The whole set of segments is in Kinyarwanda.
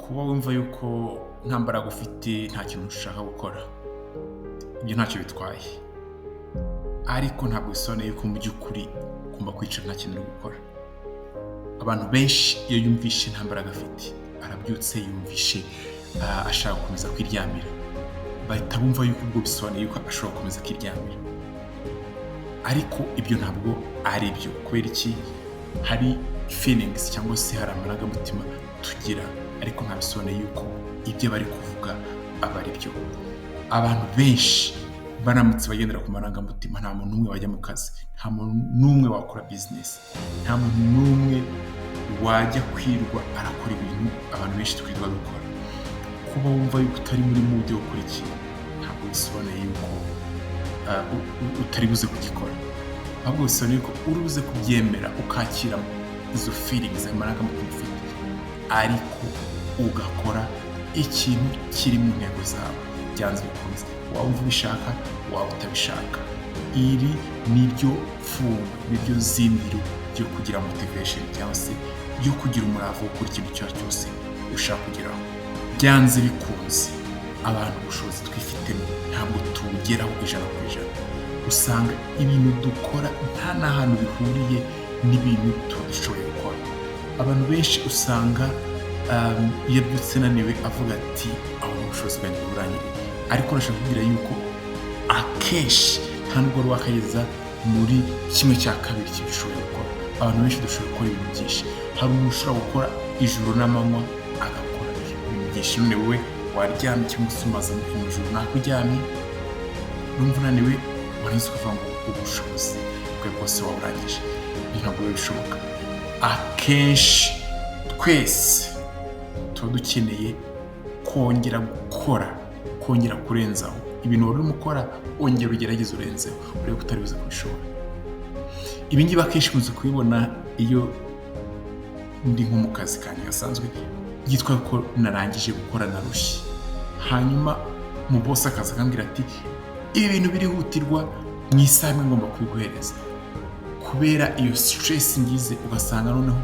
kuba wumva yuko nta mbaraga ufite nta kintu ushaka gukora, ibyo ntacyo bitwaye, ariko ntabwo bisobanuye ko mu by'ukuri ugomba kwicara nta kintu uri gukora. Abantu benshi iyo yumvishe nta mbaraga afite, arabyutse yumvishe ashaka gukomeza kwiryamira, bahita bumva yuko ubwo bisobanuye yuko ashobora gukomeza kwiryamira, ariko ibyo ntabwo ari byo. Kubera iki? Hari feelings cyangwa se hari amarangamutima tugira, ariko nta bisobanuye yuko ibyo bari kuvuga aba ari byo. Abantu benshi baramutse bagendera ku marangamutima, nta muntu n'umwe wajya mu kazi, nta muntu n'umwe wakora business, nta muntu n'umwe wajya kwirwa arakora ibintu abantu benshi twirwa gukora. Kuba wumva yuko utari muri mood yo gukora ikintu ntabwo bisobanuye yuko utari buze kugikora, ahubwo bisobanuye ko uri buze kubyemera ukakira izo feelings, amarangamutima ufite, ariko ugakora ikintu kiri mu ntego zawe byanze bikunze, waba ubishaka waba utabishaka. Iri niryo pfundo, niryo zindiro ryo kugira motivation cyangwa se ryo kugira umurava wo gukora ikintu icyo ari cyo cyose ushaka kugeraho. Byanze bikunze abantu ubushobozi twifitemo ntabwo tubugeraho 100%. Usanga ibintu dukora nta n'ahantu bihuriye n'ibintu dushoboye gukora. Abantu benshi usanga iyo abyutse ananiwe avuga ati aho ubushobozi bwanjye burangiriye, ariko nashaka kugira yuko akenshi nta nubwo wari wakageza muri 1/2 cy'ibyo ushoboye gukora. Abantu benshi dushoboye gukora ibintu byinshi. Hari umuntu ushobora gukora ijoro n'amanywa agakora ibintu byinshi. None wowe waryamye cyangwa se umaze mu ijoro nakuryamye, urumva unaniwe, warangiza ukavuga ngo ubushobozi bwe bwose waburangije. Ntabwo bishoboka. Akenshi twese tuba dukeneye kongera gukora, kongera kurenzaho ibintu wari urimo ukora, ongera ugerageze urenzeho, urebe ko utari buze kubishobora. Ibi ngibi akenshi muze kubibona iyo ndi nko mu kazi kanjye gasanzwe, yitwa ko narangije gukora narushye, hanyuma mu boss akaza akambwira ati ibi bintu birihutirwa mu isaha imwe ngomba kubiguhereza. Kubera iyo stress ngize, ugasanga noneho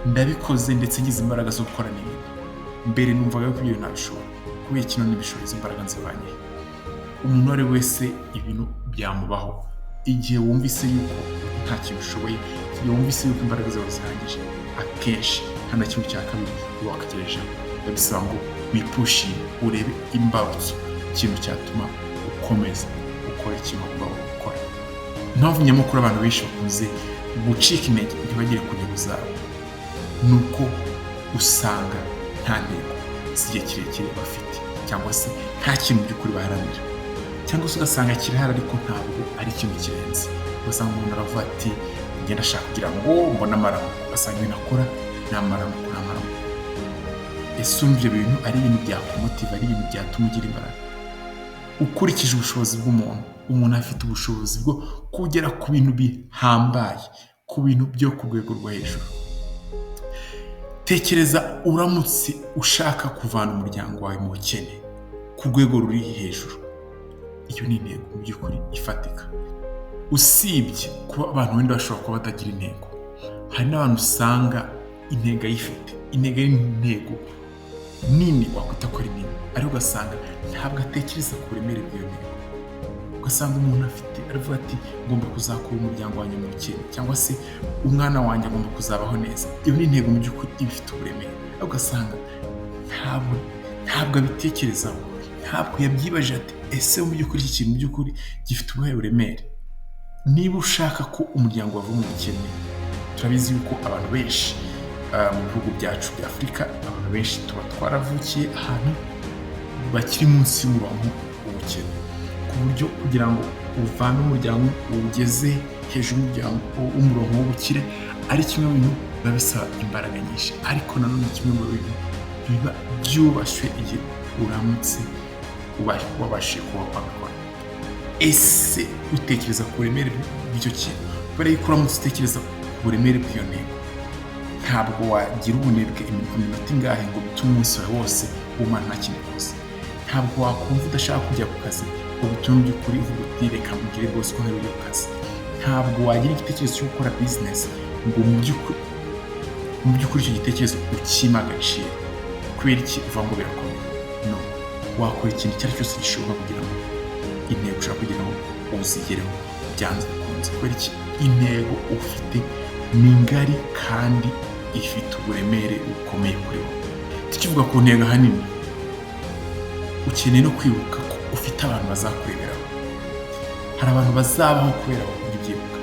ndabikoze ndetse ngize imbaraga zo gukora n'ibindi. Mbere numvaga ko ibyo ntabishobora, kubera kino n'ibishobozi imbaraga nzibanye. Umuntu wari wese ibintu byamubaho igihe wumvise yuko nta kintu ushoboye, igihe wumvise yuko imbaraga zawe zirangije, akenshi nta na kimwe cya kabiri uba wakagerejeho. Bisaba ngo wipushe, urebe imbarutso, ikintu cyatuma ukomeza ukora ikintu uba ukora. Impamvu nyamukuru abantu benshi bakunze gucika intege ntibagere ku ntego zabo, nuko usanga nta ntego z'igihe kirekire bafite, cyangwa se nta kintu by'ukuri baharanira, cyangwa se ugasanga kirahari ariko ntabwo ari ikintu kirenze. Ugasanga umuntu aravuga ati ngenda ashaka kugira ngo mbone amaramuko, ugasanga ibintu akora ni amaramuko. Ese ibyo bintu ari ibintu byakumotiva, ari ibintu byatuma ugira imbaraga? Ukurikije ubushobozi bw'umuntu, umuntu afite ubushobozi bwo kugera ku bintu bihambaye, ku bintu byo ku rwego rwo hejuru. Tekereza uramutse ushaka kuvana umuryango wawe mu bukene ku rwego ruri hejuru. Iyo ni intego mu by'ukuri ifatika. Usibye kuba abantu wenda bashobora kuba batagira intego, hari n'abantu usanga intego ayifite, intego ari intego nini wakwita ko ari nini, ariko ugasanga ntabwo atekereza ku buremere bw'iyo ntego. Ugasanga umuntu afite aravuga ati ngomba kuzakura umuryango wanjye mu bukene, cyangwa se umwana wanjye agomba kuzabaho neza. Iyo ni intego mu by'ukuri ifite uburemere, ariko ugasanga ntabwo abitekerezaho, ntabwo yabyibaje ati ese mu by'ukuri iki kintu mu by'ukuri gifite ubuhe buremere. Niba ushaka ko umuryango wava mu bukene, turabizi yuko abantu benshi mu bihugu byacu bya Afurika, abantu benshi tuba twaravukiye ahantu bakiri munsi y'umurongo w'ubukene, ku buryo kugira ngo uvane umuryango ugeze hejuru y'umurongo w'ubukire ari kimwe mu bintu biba bisaba imbaraga nyinshi, ariko nanone kimwe mu bintu biba byubashywe igihe uramutse wabashije kuba wabikora. Ese utekereza ku buremere bw'icyo kintu? Kubera yuko uramutse utekereza ku buremere bw'iyo ntego, ntabwo wagira ubunebwe iminota ingahe ngo bitume umunsi wawe wose wumara nta kintu ukoze. Ntabwo wakumva udashaka kujya ku kazi ngo bitume by'ukuri uvuga uti reka mbwire boss ko ntari ku kazi. Ntabwo wagira igitekerezo cyo gukora business ngo mu by'ukuri icyo gitekerezo ukima agaciro. kubera iki uvuga ngo birakomeye? No, wakora ikintu icyo ari cyo cyose gishoboka kugira ngo intego ushaka kugira ngo uzigereho byanze bikunze. Kubera iki? Intego ufite ni ngari kandi ifite uburemere bukomeye kuri wowe. Tukivuga ku ntego ahanini, ukeneye no kwibuka ko ufite abantu bazakureberaho. Hari abantu bazabaho kubera wowe ubyibuka.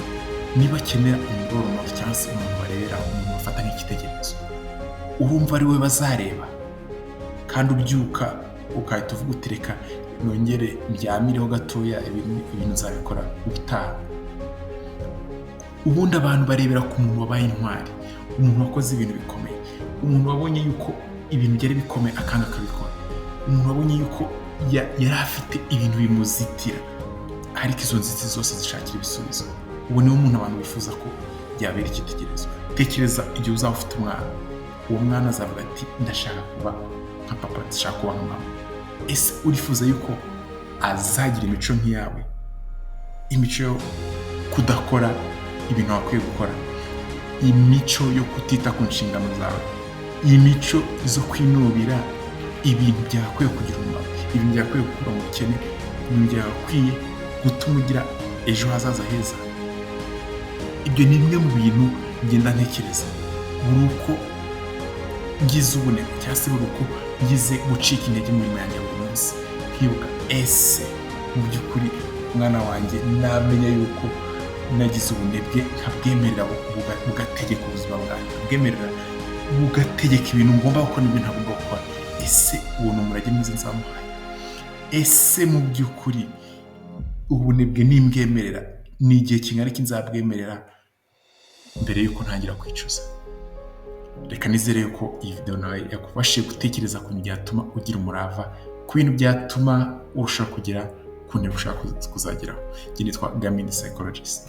Niba akenera umugoroba cyangwa se umuntu barebera, umuntu bafata nk'icyitegererezo, urumva ari we bazareba kandi ubyuka ukahita uvuga uti reka nongere mbyamireho gatoya, ibintu nzabikora ubutaha. Ubundi abantu barebera ku muntu wabaye intwari, umuntu wakoze ibintu bikomeye, umuntu wabonye yuko ibintu byari bikomeye akanga akabikora, umuntu wabonye yuko yari afite ibintu bimuzitira ariko izo nzitizi zose zishakira ibisubizo. Ubu niwo muntu abantu bifuza ko yabera icyitegererezo. Tekereza igihe uzaba ufite umwana, uwo mwana azavuga ati ndashaka kuba nka papa, ndashaka kuba nka mama. Ese urifuza yuko azagira imico nk'iyawe, imico yo kudakora ibintu wakwiye gukora, imico yo kutita ku nshingano zawe, imico zo kwinubira ibintu byakwiye kugira umumaro, ibintu byakwiye gukura mu bukene, ibintu byakwiye gutuma ugira ejo hazaza heza? Ibyo ni bimwe mu bintu ngenda ntekereza buri uko ngize ubunebwe cyangwa se buri uko ngize gucika intege mu mirimo yanjye buri munsi, nkibuka ese mu by'ukuri umwana wanjye namenya yuko nagize ubunebwe nkabwemerera bugategeka ubuzima bwanjye, bwemerera bugategeka ibintu ngomba gukora n'ibintu ntagomba gukora. Ese uwo ni umurage mwiza nzamuhaye? Ese mu by'ukuri ubunebwe nimbwemerera ni igihe kingana iki nzabwemerera mbere yuko ntangira kwicuza? Reka nizere yuko iyi video nawe yakufashije gutekereza ku bintu byatuma ugira umurava, ku bintu byatuma urushaho kugera ku ntego ushaka kuzageraho. Njye nitwa Gamini Psychologist.